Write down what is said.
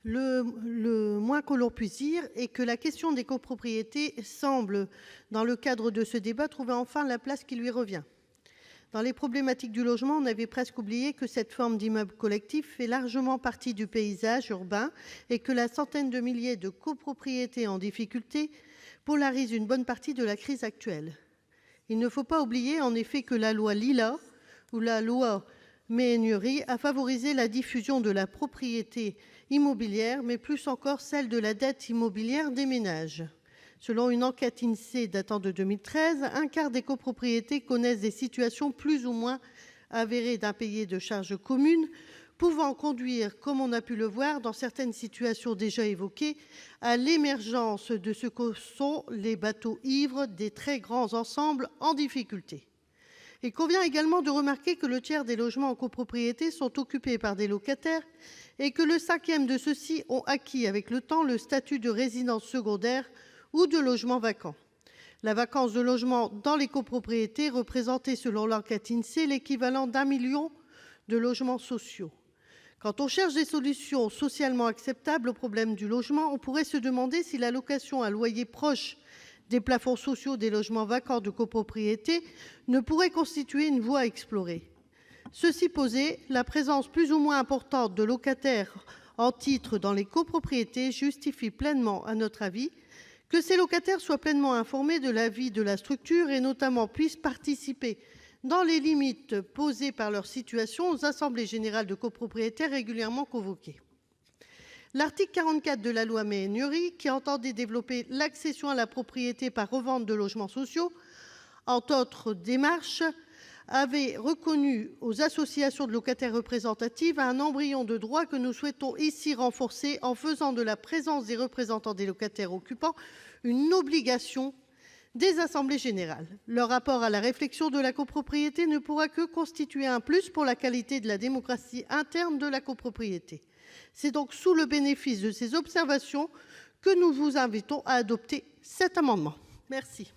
Le moins que l'on puisse dire est que la question des copropriétés semble, dans le cadre de ce débat, trouver enfin la place qui lui revient. Dans les problématiques du logement, on avait presque oublié que cette forme d'immeuble collectif fait largement partie du paysage urbain et que la centaine de milliers de copropriétés en difficulté polarise une bonne partie de la crise actuelle. Il ne faut pas oublier en effet que la loi Lila, ou la loi Méhaignerie, a favorisé la diffusion de la propriété immobilière, mais plus encore celle de la dette immobilière des ménages. Selon une enquête INSEE datant de 2013, un quart des copropriétés connaissent des situations plus ou moins avérées d'impayés de charges communes, pouvant conduire, comme on a pu le voir dans certaines situations déjà évoquées, à l'émergence de ce que sont les bateaux ivres des très grands ensembles en difficulté. Il convient également de remarquer que le tiers des logements en copropriété sont occupés par des locataires et que le cinquième de ceux-ci ont acquis avec le temps le statut de résidence secondaire ou de logement vacant. La vacance de logement dans les copropriétés représentait, selon l'enquête INSEE, l'équivalent d'1 million de logements sociaux. Quand on cherche des solutions socialement acceptables au problème du logement, on pourrait se demander si la location à loyer proche des plafonds sociaux des logements vacants de copropriété ne pourrait constituer une voie à explorer. Ceci posé, la présence plus ou moins importante de locataires en titre dans les copropriétés justifie pleinement, à notre avis, que ces locataires soient pleinement informés de la vie de la structure et notamment puissent participer, dans les limites posées par leur situation, aux assemblées générales de copropriétaires régulièrement convoquées. L'article 44 de la loi Méhaignerie, qui entendait développer l'accession à la propriété par revente de logements sociaux, entre autres démarches, avait reconnu aux associations de locataires représentatives un embryon de droit que nous souhaitons ici renforcer en faisant de la présence des représentants des locataires occupants une obligation des assemblées générales. Leur rapport à la réflexion de la copropriété ne pourra que constituer un plus pour la qualité de la démocratie interne de la copropriété. C'est donc sous le bénéfice de ces observations que nous vous invitons à adopter cet amendement. Merci.